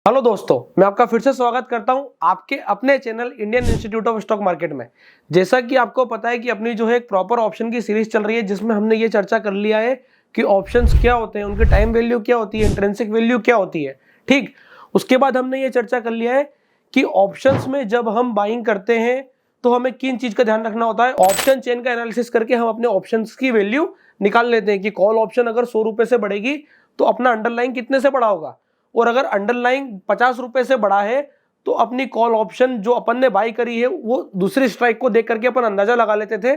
Hello दोस्तों, मैं आपका फिर से स्वागत करता हूं आपके अपने channel Indian institute of stock market में। जैसा कि आपको पता है कि अपनी जो है एक प्रॉपर ऑप्शन की सीरीज चल रही है, जिसमें हमने ये चर्चा कर लिया है कि ऑप्शंस क्या होते हैं, उनकी टाइम वैल्यू क्या होती है, इंट्रिंसिक वैल्यू क्या होती है। ठीक, उसके बाद हमने ये चर्चा कर लिया है कि ऑप्शंस में जब हम बाइंग करते हैं तो हमें किन चीज का ध्यान रखना होता है। ऑप्शन चेन का एनालिसिस करके हम अपने ऑप्शंस की वैल्यू निकाल लेते हैं कि कॉल ऑप्शन अगर 100 रुपए से बढ़ेगी तो अपना अंडरलाइन कितने से बढ़ा होगा, और अगर अंडरलाइन 50 रुपए से बढ़ा है तो अपनी कॉल ऑप्शन जो अपन ने बाई करी है वो दूसरी स्ट्राइक को देख करके अपन अंदाजा लगा लेते थे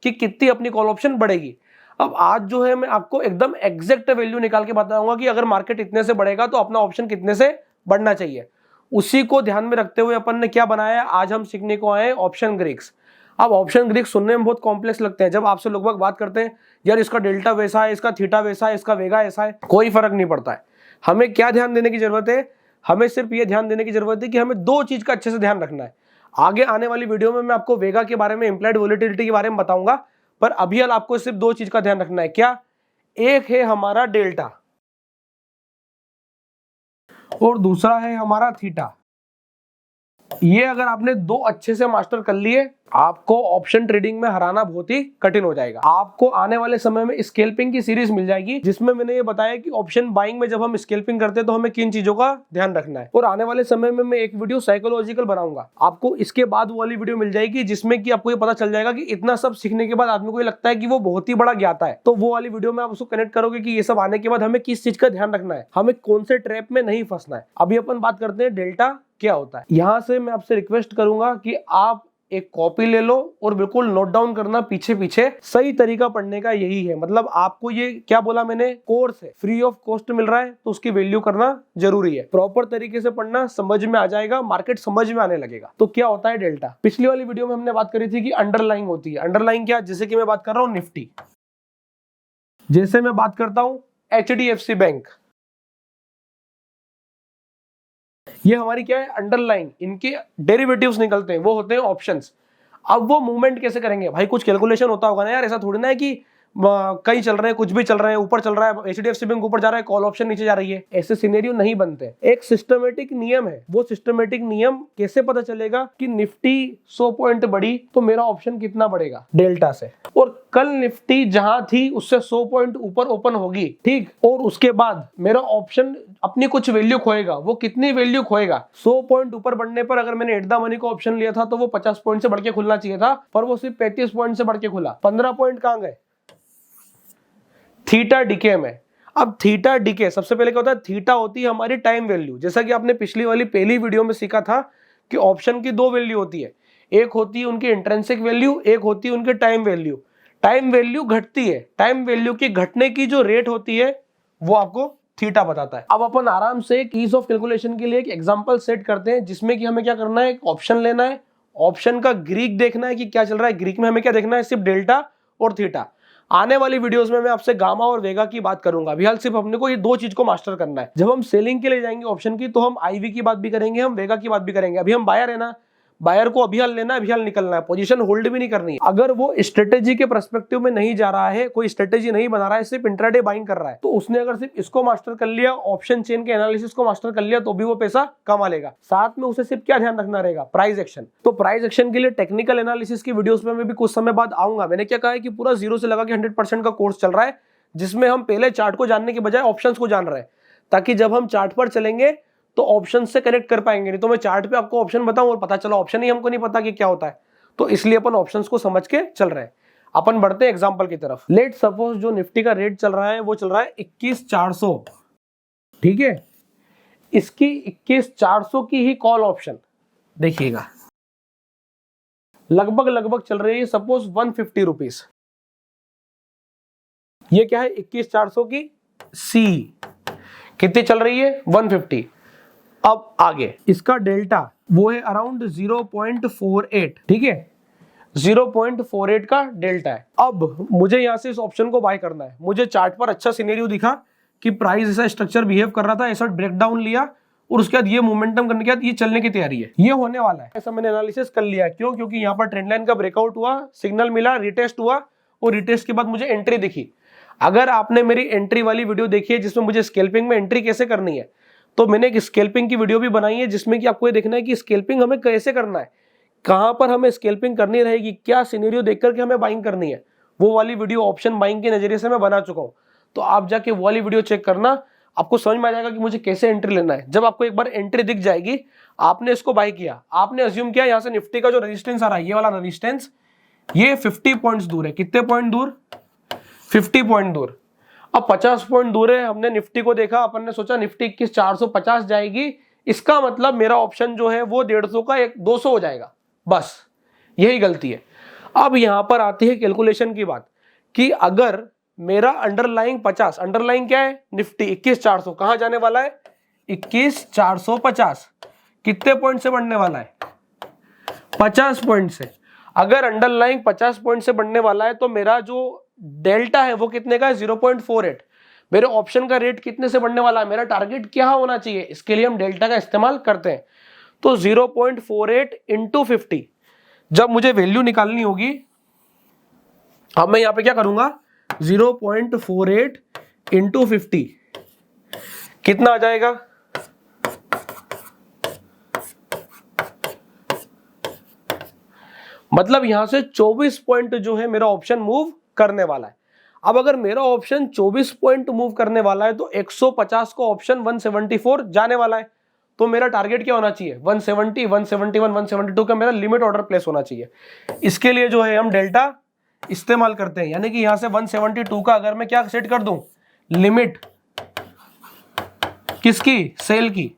कि कितनी अपनी कॉल ऑप्शन बढ़ेगी। अब आज जो है मैं आपको एकदम एग्जैक्ट वैल्यू निकाल के बताऊंगा कि अगर मार्केट इतने से बढ़ेगा तो अपना ऑप्शन कितने से बढ़ना चाहिए। उसी को ध्यान में रखते हुए अपन ने क्या बनाया, आज हम सीखने को आए ऑप्शन ग्रीक्स। अब ऑप्शन ग्रीक्स सुनने में बहुत कॉम्प्लेक्स लगते हैं। जब आपसे लोग बात करते हैं यार इसका डेल्टा वैसा है, इसका थीटा वैसा है, इसका वेगा ऐसा है, कोई फर्क नहीं पड़ता है। हमें क्या ध्यान देने की जरूरत है, हमें सिर्फ ये ध्यान देने की जरूरत है कि हमें दो चीज का अच्छे से ध्यान रखना है। आगे आने वाली वीडियो में मैं आपको वेगा के बारे में, इम्प्लाइड वोलेटिलिटी के बारे में बताऊंगा, पर अभी आपको सिर्फ दो चीज का ध्यान रखना है। क्या? एक है हमारा डेल्टा और दूसरा है हमारा थीटा। ये अगर आपने दो अच्छे से मास्टर कर लिए, आपको ऑप्शन ट्रेडिंग में हराना बहुत ही कठिन हो जाएगा। आपको आने वाले समय में स्केल्पिंग की सीरीज मिल जाएगी, जिसमें मैंने ये बताया कि ऑप्शन बाइंग में जब हम स्केल्पिंग करते हैं तो हमें किन चीजों का ध्यान रखना है। और आने वाले समय में मैं एक वीडियो साइकोलॉजिकल बनाऊंगा, आपको इसके बाद वाली वीडियो मिल जाएगी जिसमें कि आपको ये पता चल जाएगा कि इतना सब सीखने के बाद आदमी को ये लगता है कि वो बहुत ही बड़ा ज्ञाता है। तो वो वाली वीडियो में आप उसको कनेक्ट करोगे कि ये सब आने के बाद हमें किस चीज का ध्यान रखना है, हमें कौन से ट्रैप में नहीं फंसना है। अभी अपन बात करते हैं डेल्टा क्या होता है। यहां से मैं आपसे रिक्वेस्ट करूंगा कि आप एक कॉपी ले लो और बिल्कुल नोट डाउन करना पीछे पीछे। सही तरीका पढ़ने का यही है, मतलब आपको ये क्या बोला मैंने, कोर्स है, फ्री ऑफ कॉस्ट मिल रहा है तो उसकी वैल्यू करना जरूरी है। प्रॉपर तरीके से पढ़ना, समझ में आ जाएगा, मार्केट समझ में आने लगेगा। तो क्या होता है डेल्टा? पिछली वाली वीडियो में हमने बात करी थी कि अंडरलाइन होती है। अंडरलाइन क्या? जैसे कि मैं बात कर रहा हूं निफ्टी, जैसे मैं बात करता हूं HDFC बैंक, ये हमारी क्या है, अंडरलाइन। इनके डेरिवेटिव्स निकलते हैं, वो होते हैं ऑप्शंस। अब वो मूवमेंट कैसे करेंगे भाई? कुछ कैलकुलेशन होता होगा ना यार, ऐसा थोड़ी ना है कि कहीं चल रहे हैं, कुछ भी चल रहे हैं, ऊपर चल रहा है, HDFC बैंक ऊपर जा रहा है, कॉल ऑप्शन नीचे जा रही है, ऐसे सिनेरियो नहीं बनते। एक सिस्टमेटिक नियम है। वो सिस्टमेटिक नियम कैसे पता चलेगा कि निफ्टी 100 पॉइंट बढ़ी तो मेरा ऑप्शन कितना बढ़ेगा? डेल्टा से। और कल निफ्टी जहां थी उससे 100 पॉइंट ऊपर ओपन होगी, ठीक, और उसके बाद मेरा ऑप्शन अपनी कुछ वैल्यू खोएगा। वो कितनी वैल्यू खोएगा? 100 पॉइंट ऊपर बढ़ने पर अगर मैंने एट द मनी का ऑप्शन लिया था तो वो 50 पॉइंट से बढ़ के खुलना चाहिए था, पर वो सिर्फ 35 पॉइंट से बढ़ के खुला। 15 पॉइंट कहां गए? थीटा डिके में। अब थीटा डिके, सबसे पहले क्या होता है, थीटा होती है हमारी टाइम वैल्यू। जैसा कि आपने पिछली वाली पहली वीडियो में सीखा था कि ऑप्शन की दो वैल्यू होती है, एक होती है उनकी इंट्रिंसिक वैल्यू, एक होती है उनकी टाइम वैल्यू। टाइम वैल्यू घटती है, टाइम वैल्यू की घटने की जो रेट होती है वो आपको थीटा बताता है। अब अपन आराम से एक ईज ऑफ कैलकुलेशन के लिए एक एग्जांपल सेट करते हैं, जिसमें कि हमें क्या करना है, एक ऑप्शन लेना है, ऑप्शन का ग्रीक देखना है कि क्या चल रहा है। ग्रीक में हमें क्या देखना है, सिर्फ डेल्टा और थीटा। आने वाली वीडियोस में मैं आपसे गामा और वेगा की बात करूंगा। अभी हाल सिर्फ अपने को ये दो चीज को मास्टर करना है। जब हम सेलिंग के लिए जाएंगे ऑप्शन की तो हम IV की बात भी करेंगे, हम वेगा की बात भी करेंगे। अभी हम बायर है ना, बायर को अभी हाल लेना है, अभी हाल निकलना है, पोजीशन होल्ड भी नहीं करनी है। अगर वो स्ट्रेटेजी के पर्सपेक्टिव में नहीं जा रहा है, कोई स्ट्रेटेजी नहीं बना रहा है, सिर्फ इंट्राडे बाइंग कर रहा है, तो उसने अगर सिर्फ इसको मास्टर कर लिया, ऑप्शन चेन के एनालिसिस को मास्टर कर लिया, तो भी वो पैसा कमा लेगा। साथ में उसे सिर्फ क्या ध्यान रखना रहेगा, प्राइस एक्शन। तो प्राइस एक्शन के लिए टेक्निकल एनालिसिस की वीडियोस में मैं भी कुछ समय बाद आऊंगा। मैंने क्या कहा है कि पूरा 0 से लगा के 100% का कोर्स चल रहा है, जिसमें हम पहले चार्ट को जानने के बजाय ऑप्शंस को जान रहे हैं, ताकि जब हम चार्ट पर चलेंगे तो ऑप्शन से कनेक्ट कर पाएंगे। नहीं तो मैं चार्ट पे आपको ऑप्शन बताऊं और पता चला ऑप्शन ही हमको नहीं पता कि क्या होता है। तो इसलिए अपन ऑप्शंस को समझ के चल रहे हैं। अपन बढ़ते हैं एग्जांपल की तरफ। लेट सपोज जो निफ्टी का रेट चल रहा है वो चल रहा है 21,400, ठीक है। इसकी 21,400 की ही कॉल ऑप्शन देखिएगा लगभग चल रही है सपोज 150 रुपीज। ये क्या है, 21,400 की सी कितनी चल रही है, 150। अब आगे इसका डेल्टा वो है अराउंड 0.48, ठीक है, 0.48 का डेल्टा है। अब मुझे यहां से इस ऑप्शन को बाय करना है। मुझे चार्ट पर अच्छा सिनेरियो दिखा कि प्राइस ऐसा स्ट्रक्चर बिहेव कर रहा था, ऐसा ब्रेकडाउन लिया और उसके बाद ये मोमेंटम करने के बाद ये चलने की तैयारी है, ये होने वाला है, ऐसा मैंने एनालिसिस कर लिया। क्यों? क्योंकि यहाँ पर ट्रेंड लाइन का ब्रेकआउट हुआ, सिग्नल मिला, रिटेस्ट हुआ और रिटेस्ट के बाद मुझे एंट्री दिखी। अगर आपने मेरी एंट्री वाली वीडियो देखी है जिसमें मुझे स्कैल्पिंग में एंट्री कैसे करनी है, तो मैंने एक स्केल्पिंग की वीडियो भी बनाई है जिसमें कि आपको ये देखना है कि स्केल्पिंग हमें कैसे करना है, कहां पर हमें स्केल्पिंग करनी रहेगी, क्या सिनेरियो देख करके हमें बाइंग करनी है। वो वाली वीडियो ऑप्शन बाइंग के नजरिए से मैं बना चुका हूं, तो आप जाके वो वाली वीडियो चेक करना, आपको समझ में आ जाएगा कि मुझे कैसे एंट्री लेना है। जब आपको एक बार एंट्री दिख जाएगी, आपने इसको बाय किया, आपने अज्यूम किया यहां से निफ्टी का जो रेजिस्टेंस आ रहा है, ये वाला रेजिस्टेंस, ये 50 पॉइंट्स दूर है। कितने पॉइंट दूर? 50 पॉइंट दूर। अब 50 पॉइंट दूर है, हमने निफ्टी को देखा, अपन ने सोचा निफ्टी 21,450 जाएगी, इसका मतलब मेरा ऑप्शन जो है वो 150 का 200 हो जाएगा, बस यही गलती है। अब यहां पर आती है कैलकुलेशन की बात कि अगर मेरा अंडरलाइंग 50, अंडरलाइंग क्या है? निफ्टी 21,400, कहां जाने वाला है? 21,450। कितने पॉइंट से बढ़ने वाला है? 50 पॉइंट से। अगर अंडरलाइंग 50 पॉइंट से बढ़ने वाला है तो मेरा जो डेल्टा है वो कितने का है? 0.48। मेरे ऑप्शन का रेट कितने से बढ़ने वाला है? मेरा टारगेट क्या होना चाहिए? इसके लिए हम डेल्टा का इस्तेमाल करते हैं। तो 0.48 इंटू 50, जब मुझे वैल्यू निकालनी होगी, अब मैं यहां पे क्या करूंगा? 0.48 इंटू 50 कितना आ जाएगा? मतलब यहां से 24 पॉइंट जो है मेरा ऑप्शन मूव करने वाला है। अब अगर मेरा ऑप्शन 24 पॉइंट मूव करने वाला है तो 150 को ऑप्शन 174 जाने वाला है, तो मेरा टारगेट क्या होना चाहिए? 170, 171, 172 का मेरा लिमिट ऑर्डर प्लेस होना चाहिए। इसके लिए जो है हम डेल्टा इस्तेमाल करते हैं, यानी कि यहां से 172 का अगर मैं क्या सेट कर दूं? लिमिट किसकी? सेल की।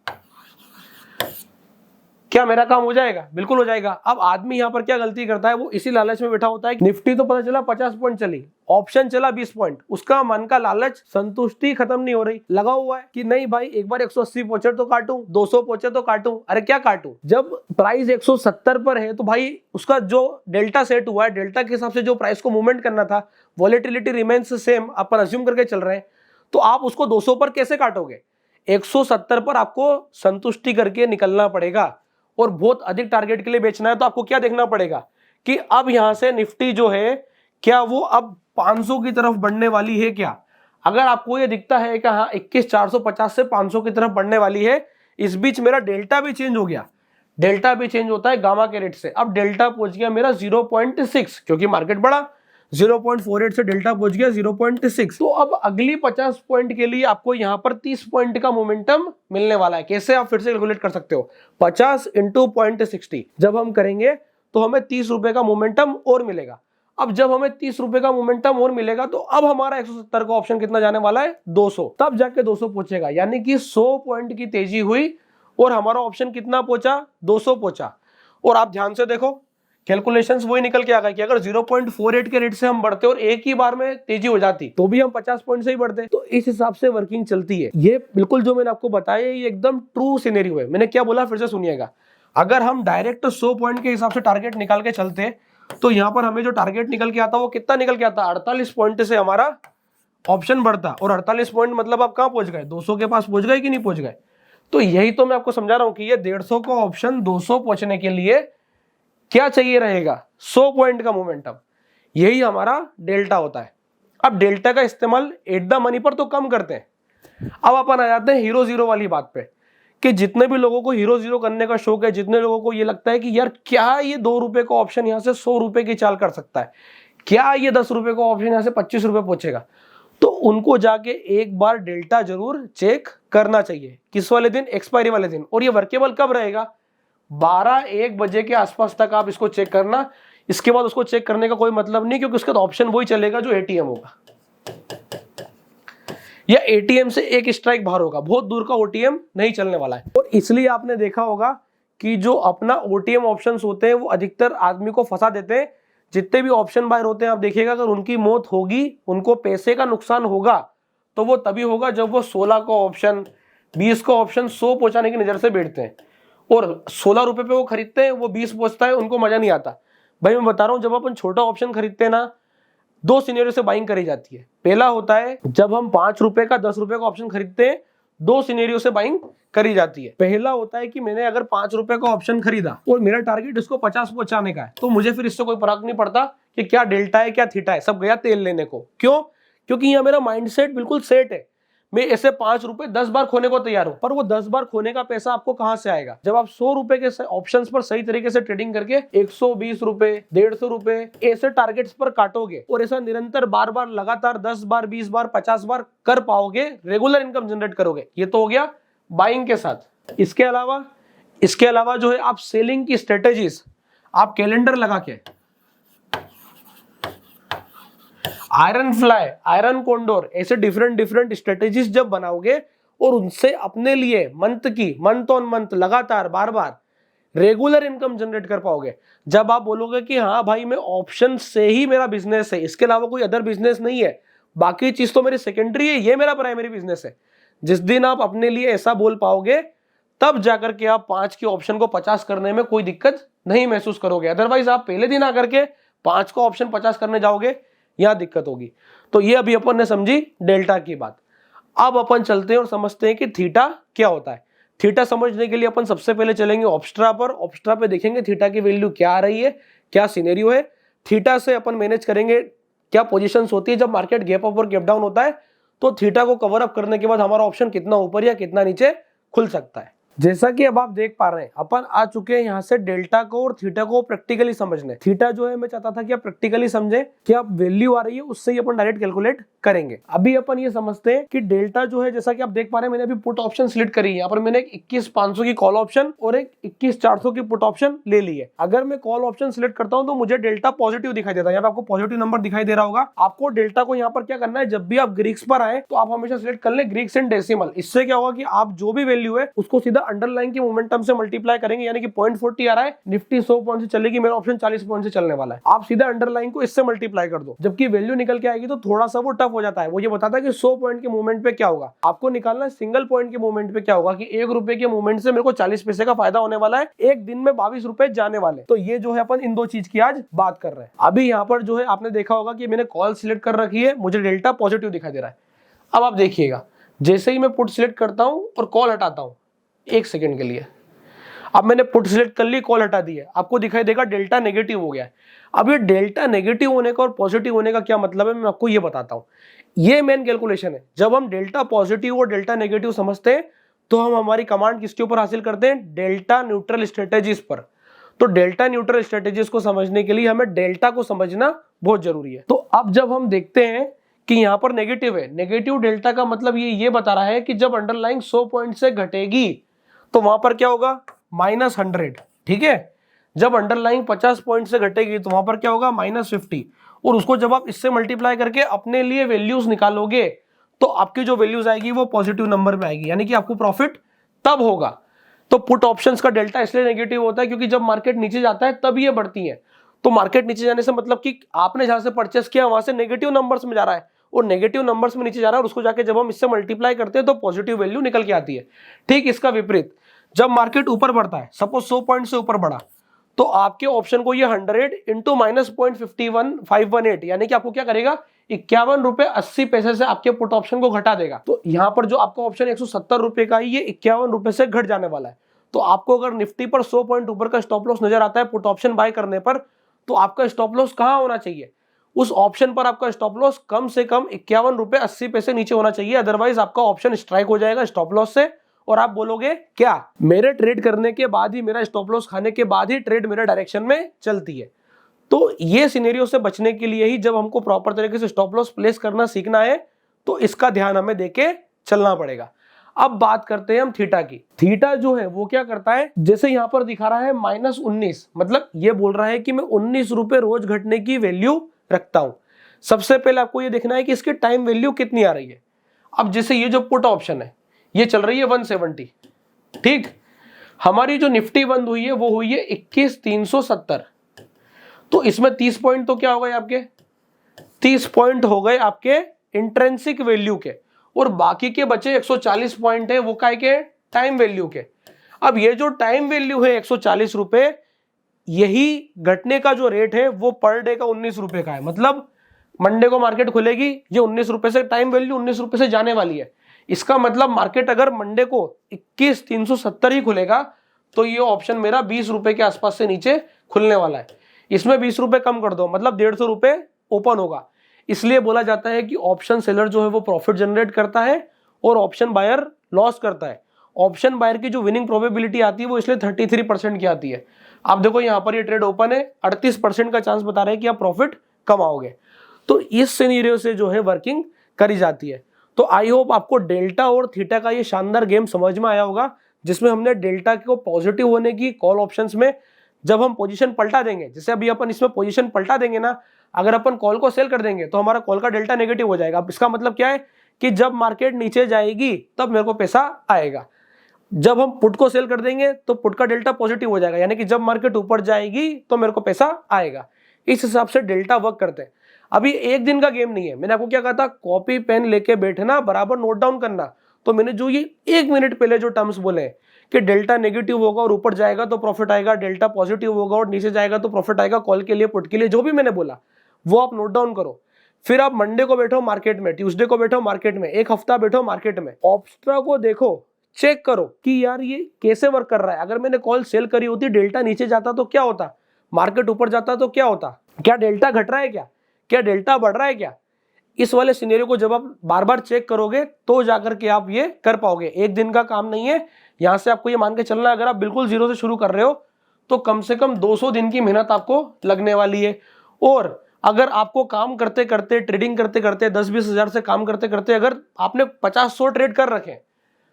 क्या मेरा काम हो जाएगा? बिल्कुल हो जाएगा। अब आदमी यहां पर क्या गलती करता है, वो इसी लालच में बैठा होता है। निफ्टी तो पता चला 50 पॉइंट चली, ऑप्शन चला 20 पॉइंट, उसका मन का लालच, संतुष्टि खत्म नहीं हो रही, लगा हुआ है कि नहीं भाई एक बार 180 पहुंचे तो काटूं, 200 पहुंचे तो काटूं। अरे क्या काटूं? जब प्राइस 170 पर है तो भाई उसका जो डेल्टा सेट हुआ है, डेल्टा के हिसाब से जो प्राइस को मूवमेंट करना था, वॉलेटिलिटी रिमेन्स सेम, अपन अज्यूम करके चल रहे हैं, तो आप उसको 200 पर कैसे काटोगे? 170 पर आपको संतुष्टि करके निकलना पड़ेगा। और बहुत अधिक टारगेट के लिए बेचना है तो आपको क्या देखना पड़ेगा कि अब यहां से निफ्टी जो है क्या वो अब 500 की तरफ बढ़ने वाली है क्या? अगर आपको ये दिखता है कि हाँ 21,450 से 500 की तरफ बढ़ने वाली है, इस बीच मेरा डेल्टा भी चेंज हो गया। डेल्टा भी चेंज होता है गामा के रेट से। अब डेल्टा पहुंच गया मेरा 0.6, क्योंकि मार्केट बढ़ा, 0.48 से डेल्टा पहुंच गया 0.6। तो अब अगली 50 पॉइंट के लिए आपको यहां पर 30 पॉइंट का मोमेंटम मिलने वाला है। कैसे? आप फिर से कैलकुलेट कर सकते हो, 50 इंटू 0.60 जब हम करेंगे तो हमें 30 रुपए का मोमेंटम और मिलेगा। अब जब हमें 30 रुपए का मोमेंटम और मिलेगा तो अब हमारा 170 का ऑप्शन कितना जाने वाला है? 200, तब जाके 200 पहुंचेगा। यानी कि 100 पॉइंट की तेजी हुई और हमारा ऑप्शन कितना पहुंचा? 200 पहुंचा। और आप ध्यान से देखो, कैलकुलेशंस वही निकल के आ गया कि अगर 0.48 के रेट से हम बढ़ते और एक ही बार में तेजी हो जाती तो भी हम 50 पॉइंट से ही बढ़ते। तो इस हिसाब से वर्किंग चलती है। ये बिल्कुल जो मैंने आपको बताया ये एकदम ट्रू सिनेरियो है। मैंने क्या बोला फिर से सुनिएगा, अगर हम डायरेक्ट 100 पॉइंट के हिसाब से टारगेट निकाल के चलते तो यहां पर हमें जो टारगेट निकल के आता वो कितना निकल के आता? 48 पॉइंट से हमारा ऑप्शन बढ़ता। और 48 पॉइंट मतलब आप कहां पहुंच गए? 200 के पास पहुंच गए कि नहीं पहुंच गए? तो यही तो मैं आपको समझा रहा हूं कि ये 150 का ऑप्शन 200 पहुंचने के लिए क्या चाहिए रहेगा? 100 पॉइंट का मोमेंटम। यही हमारा डेल्टा होता है। अब डेल्टा का इस्तेमाल एट द मनी पर तो कम करते हैं। अब अपन आ जाते हैं हीरो जीरो वाली बात पे कि जितने भी लोगों को हीरो जीरो करने का शौक है, जितने लोगों को ये लगता है कि यार क्या ये 2 रुपए का ऑप्शन यहां से 100 रुपए की चाल कर सकता है, क्या ये 10 रुपए का ऑप्शन यहां से 25 रुपए पहुंचेगा, तो उनको जाके एक बार डेल्टा जरूर चेक करना चाहिए। किस वाले दिन? एक्सपायरी वाले दिन। और ये वर्केबल कब रहेगा? 12-1 बजे के आसपास तक आप इसको चेक करना। इसके बाद उसको चेक करने का कोई मतलब नहीं, क्योंकि उसका तो ऑप्शन वही चलेगा जो एटीएम होगा, या एटीएम से एक स्ट्राइक बाहर होगा, बहुत दूर का ओटीएम नहीं चलने वाला है। और इसलिए आपने देखा होगा कि जो अपना ओटीएम ऑप्शंस होते हैं वो अधिकतर आदमी को फंसा देते हैं। जितने भी ऑप्शन बायर होते हैं आप देखिएगा, अगर उनकी मौत होगी, उनको पैसे का नुकसान होगा, तो वो तभी होगा जब वो 16 का ऑप्शन, 20 का ऑप्शन 100 पहुंचाने की नजर से बैठते हैं और 16 रुपए पे वो खरीदते हैं, वो 20 पहुंचता है, उनको मजा नहीं आता। भाई मैं बता रहा हूं, जब अपन छोटा ऑप्शन खरीदते हैं ना, 2 सिनेरियो से बाइंग करी जाती है। पहला होता है जब हम 5 रुपए का 10 रुपए का ऑप्शन खरीदते हैं, 2 सिनेरियो से बाइंग करी जाती है। पहला होता है कि मैंने अगर 5 रुपए का ऑप्शन खरीदा और मेरा टारगेट इसको 50 पहुंचाने का है, तो मुझे फिर इससे कोई फर्क नहीं पड़ता कि क्या डेल्टा है क्या थीटा है, सब गया तेल लेने को। क्यों? क्योंकि यहाँ मेरा माइंडसेट बिल्कुल सेट है। मैं ऐसे 5 रुपए 10 बार खोने को तैयार हूं, पर वो 10 बार खोने का पैसा आपको कहां से आएगा? जब आप 100 रुपए के ऑप्शंस पर सही तरीके से ट्रेडिंग करके 120 रुपए, 150 रुपए ऐसे टारगेट्स पर काटोगे और ऐसा निरंतर बार बार लगातार 10 बार, 20 बार, 50 बार कर पाओगे, रेगुलर इनकम जनरेट करोगे। ये तो हो गया बाइंग के साथ। इसके अलावा जो है आप सेलिंग की स्ट्रेटेजीज आप कैलेंडर लगा के आयरन फ्लाई, आयरन कोंडोर ऐसे डिफरेंट स्ट्रेटेजीज जब बनाओगे और उनसे अपने लिए मंथ ऑन मंथ लगातार बार बार रेगुलर इनकम जनरेट कर पाओगे। जब आप बोलोगे कि हाँ भाई मैं ऑप्शन से ही मेरा बिजनेस है, इसके अलावा कोई अदर बिजनेस नहीं है, बाकी चीज तो मेरी सेकेंडरी है, ये मेरा प्राइमरी बिजनेस है, जिस दिन आप अपने लिए ऐसा बोल पाओगे तब जाकर के आप 5 के ऑप्शन को 50 करने में कोई दिक्कत नहीं महसूस करोगे। अदरवाइज आप पहले दिन आकर के 5 को ऑप्शन 50 करने जाओगे, यहां दिक्कत होगी। तो ये अभी अपन ने समझी डेल्टा की बात। अब अपन चलते हैं और समझते हैं कि थीटा क्या होता है। थीटा समझने के लिए अपन सबसे पहले चलेंगे ऑब्स्ट्रा पर। ऑब्स्ट्रा पे देखेंगे थीटा की वैल्यू क्या आ रही है, क्या सिनेरियो है। थीटा से अपन मैनेज करेंगे क्या पोजीशंस होती है जब मार्केट गैप अप और गैप डाउन होता है, तो थीटा को कवर अप करने के बाद हमारा ऑप्शन कितना ऊपर या कितना नीचे खुल सकता है। जैसा कि अब आप देख पा रहे हैं अपन आ चुके हैं यहां से डेल्टा को और थीटा को प्रैक्टिकली समझने। थीटा जो है मैं चाहता था कि आप प्रैक्टिकली समझे कि आप वैल्यू आ रही है उससे ही अपन डायरेक्ट कैलकुलेट करेंगे। अभी अपन ये समझते हैं कि डेल्टा जो है, जैसा कि आप देख पा रहे हैं मैंने अभी पुट ऑप्शन सिलेक्ट करी है। यहाँ पर मैंने एक 21,500 की कॉल ऑप्शन और एक 21,400 की पुट ऑप्शन ले ली है। अगर मैं कॉल ऑप्शन सिलेक्ट करता हूं तो मुझे डेल्टा पॉजिटिव दिखाई देता है। यहाँ पे आपको पॉजिटिव नंबर दिखाई दे रहा होगा। आपको डेल्टा को यहाँ पर क्या करना है, जब भी आप ग्रीक्स पर आए तो आप हमेशा सिलेक्ट कर ले ग्रीक्स एंड डेसिमल। इससे क्या होगा कि आप जो भी वैल्यू है उसको सीधा अंडरलाइन की मोमेंटम से मल्टीप्लाई करेंगे, यानी कि 0.40 आ रहा है, निफ्टी 100 पॉइंट से चलेगी, मेरा ऑप्शन 40 पॉइंट से चलने वाला है। आप सीधा अंडरलाइन को इससे मल्टीप्लाई कर दो, जबकि वैल्यू निकल के आएगी तो थोड़ा सा वो टफ हो जाता है। वो ये बताता है कि 100 पॉइंट के मूवमेंट पे क्या होगा। आपको निकालना है सिंगल पॉइंट के मूवमेंट पे क्या होगा कि 1 रुपए के मूवमेंट से मेरे को 40 पैसे का फायदा होने वाला है, एक दिन में 22 रुपए जाने वाले। तो ये जो है अपन इन दो चीज की आज बात कर रहे हैं। अभी यहाँ पर जो है आपने देखा होगा कि मैंने कॉल सिलेक्ट कर रखी है, मुझे डेल्टा पॉजिटिव दिखाई दे रहा है। अब आप देखिएगा, जैसे ही मैं पुट सिलेक्ट करता हूं और कॉल हटाता हूं 1 सेकंड के लिए, अब मैंने पुट सिलेक्ट कर ली, कॉल हटा दी है, आपको दिखाई देगा डेल्टा नेगेटिव हो गया है। अब ये डेल्टा नेगेटिव होने का और पॉजिटिव होने का क्या मतलब है, मैं आपको ये बताता हूं। ये मेन कैलकुलेशन है। जब हम डेल्टा पॉजिटिव और डेल्टा नेगेटिव समझते हैं तो हम हमारी कमांड किसके ऊपर हासिल करते हैं, डेल्टा न्यूट्रल स्ट्रेटेजीज पर। तो डेल्टा न्यूट्रल स्ट्रेटेजीज को समझने के लिए हमें डेल्टा को समझना बहुत जरूरी है। तो अब जब हम देखते हैं कि यहाँ पर नेगेटिव है, नेगेटिव डेल्टा का मतलब ये बता रहा है कि जब अंडरलाइन 100 पॉइंट से घटेगी तो वहां पर क्या होगा, -100। ठीक है, जब अंडरलाइन 50 पॉइंट से घटेगी तो वहां पर क्या होगा, -50। और उसको जब आप इससे मल्टीप्लाई करके अपने लिए वैल्यूज निकालोगे तो आपकी जो वैल्यूज आएगी वो पॉजिटिव नंबर में आएगी, यानी कि आपको प्रॉफिट तब होगा। तो पुट ऑप्शंस का डेल्टा इसलिए नेगेटिव होता है क्योंकि जब मार्केट नीचे जाता है तब ये बढ़ती है। तो मार्केट नीचे जाने से मतलब कि आपने जहां से परचेस किया वहां से नेगेटिव नंबर्स में जा रहा है और नेगेटिव नंबर्स में नीचे जा रहा है, और उसको जाके जब हम इससे मल्टीप्लाई करते हैं तो पॉजिटिव वैल्यू निकल के आती है। ठीक इसका विपरीत, जब मार्केट ऊपर बढ़ता है, सपोज 100 पॉइंट से ऊपर बढ़ा, तो आपके ऑप्शन को ये 100 इंटू -0.51518, यानी कि आपको क्या करेगा, 51 रुपए 80 पैसे से आपके पुट ऑप्शन को घटा देगा। तो यहां पर जो आपका ऑप्शन 170 रुपए का है, ये 51 रुपए से घट जाने वाला है। तो आपको अगर निफ्टी पर 100 पॉइंट ऊपर का स्टॉप लॉस नजर आता है पुट ऑप्शन बाय करने पर, तो आपका स्टॉप लॉस कहां होना चाहिए, उस ऑप्शन पर आपका स्टॉप लॉस कम से कम 51 रुपए 80 पैसे नीचे होना चाहिए। अदरवाइज आपका ऑप्शन स्ट्राइक हो जाएगा स्टॉप लॉस से और आप बोलोगे क्या, मेरे ट्रेड करने के बाद ही, मेरा स्टॉप लॉस खाने के बाद ही ट्रेड मेरे डायरेक्शन में चलती है। तो ये सिनेरियो से बचने के लिए ही जब हमको प्रॉपर तरीके से स्टॉप लॉस प्लेस करना सीखना है तो इसका ध्यान हमें देके चलना पड़ेगा। अब बात करते हैं हम थीटा की। थीटा जो है वो क्या करता है, जैसे यहां पर दिखा रहा है -19, मतलब ये बोल रहा है कि मैं 19 रुपए रोज घटने की वैल्यू रखता हूं। सबसे पहले आपको ये देखना है कि इसकी टाइम वैल्यू कितनी आ रही है। अब जैसे ये जो पुट ऑप्शन है ये चल रही है 170, ठीक, हमारी जो निफ्टी बंद हुई है वो हुई है 21,370, तो इसमें 30 पॉइंट तो क्या हो गए आपके, 30 पॉइंट हो गए आपके इंट्रिंसिक वैल्यू के, और बाकी के बचे 140 पॉइंट है वो काय के, टाइम वैल्यू के। अब ये जो टाइम वैल्यू है 140 रुपए, यही घटने का जो रेट है वो पर डे का 19 रुपए का है। मतलब मंडे को मार्केट खुलेगी, ये 19 रुपए से टाइम वैल्यू 19 रुपए से जाने वाली है। इसका मतलब मार्केट अगर मंडे को 21,370 ही खुलेगा तो ये ऑप्शन मेरा 20 रुपए के आसपास से नीचे खुलने वाला है। इसमें 20 रुपए कम कर दो, मतलब 150 रुपए ओपन होगा। इसलिए बोला जाता है कि ऑप्शन सेलर जो है वो प्रॉफिट जनरेट करता है और ऑप्शन बायर लॉस करता है। ऑप्शन बायर की जो विनिंग प्रोबेबिलिटी आती है वो इसलिए 33% की आती है। आप देखो यहाँ पर ये ट्रेड ओपन है, 38% का चांस बता रहे हैं कि आप प्रॉफिट कमाओगे। तो इस सिनेरियो से जो है वर्किंग करी जाती है। तो आई होप आपको डेल्टा और थीटा का ये शानदार गेम समझ में आया होगा, जिसमें हमने डेल्टा को पॉजिटिव होने की कॉल ऑप्शंस में जब हम पोजीशन पलटा देंगे, जैसे अभी अपन इसमें पोजीशन पलटा देंगे ना, अगर अपन कॉल को सेल कर देंगे तो हमारा कॉल का डेल्टा नेगेटिव हो जाएगा। इसका मतलब क्या है कि जब मार्केट नीचे जाएगी तब मेरे को पैसा आएगा। जब हम पुट को सेल कर देंगे तो पुट का डेल्टा पॉजिटिव हो जाएगा, यानी कि जब मार्केट ऊपर जाएगी तो मेरे को पैसा आएगा। इस हिसाब से डेल्टा वर्क करते हैं। अभी एक दिन का गेम नहीं है। मैंने आपको क्या कहा था, कॉपी पेन लेके बैठना, बराबर नोट डाउन करना। तो मैंने जो ये 1 मिनट पहले जो टर्म्स बोले हैं कि डेल्टा नेगेटिव होगा और ऊपर जाएगा तो प्रॉफिट आएगा, डेल्टा पॉजिटिव होगा और नीचे जाएगा तो प्रॉफिट आएगा, कॉल के लिए पुट के लिए जो भी मैंने बोला वो आप नोट डाउन करो। फिर आप मंडे को बैठो मार्केट में, ट्यूसडे को बैठो मार्केट में, एक हफ्ता बैठो मार्केट में, ऑप्स्ट्रा को देखो, चेक करो कि यार ये कैसे वर्क कर रहा है। अगर मैंने कॉल सेल करी होती, डेल्टा नीचे जाता तो क्या होता, मार्केट ऊपर जाता तो क्या होता, क्या डेल्टा घट रहा है, क्या डेल्टा बढ़ रहा है क्या। इस वाले सिनेरियो को जब आप बार बार चेक करोगे तो जाकर के आप ये कर पाओगे। एक दिन का काम नहीं है। यहां से आपको ये मान के चलना है, अगर आप बिल्कुल जीरो से शुरू कर रहे हो तो कम से कम 200 दिन की मेहनत आपको लगने वाली है। और अगर आपको काम करते करते, ट्रेडिंग करते करते, 10-20 हजार से काम करते करते अगर आपने 50-100 ट्रेड कर रखे,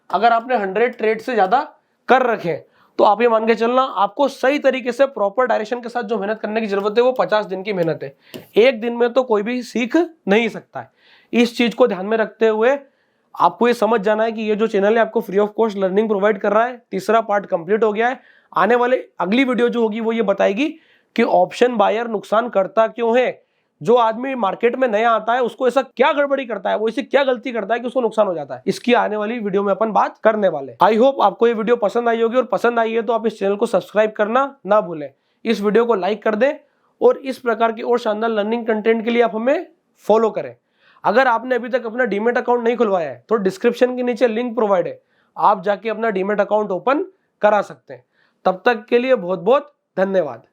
अगर आपने 100 ट्रेड से ज्यादा कर रखे, तो आप ये मान के चलना आपको सही तरीके से प्रॉपर डायरेक्शन के साथ जो मेहनत करने की जरूरत है वो 50 दिन की मेहनत है। एक दिन में तो कोई भी सीख नहीं सकता है। इस चीज को ध्यान में रखते हुए आपको ये समझ जाना है कि ये जो चैनल है आपको free of cost learning provide कर रहा है। तीसरा पार्ट कंप्लीट हो गया है। आने वाले अगली वीडियो जो होगी वो ये बताएगी कि ऑप्शन बायर नुकसान करता क्यों है। जो आदमी मार्केट में नया आता है उसको ऐसा क्या गड़बड़ी करता है, वो ऐसी क्या गलती करता है कि उसको नुकसान हो जाता है, इसकी आने वाली वीडियो में अपन बात करने वाले। आई होप आपको ये वीडियो पसंद आई होगी, और पसंद आई है तो आप इस चैनल को सब्सक्राइब करना ना भूलें। इस वीडियो को लाइक कर दें और इस प्रकार की और शानदार लर्निंग कंटेंट के लिए आप हमें फॉलो करें। अगर आपने अभी तक अपना डीमेट अकाउंट नहीं खुलवाया है तो डिस्क्रिप्शन के नीचे लिंक प्रोवाइड है, आप जाके अपना डीमेट अकाउंट ओपन करा सकते हैं। तब तक के लिए बहुत बहुत धन्यवाद।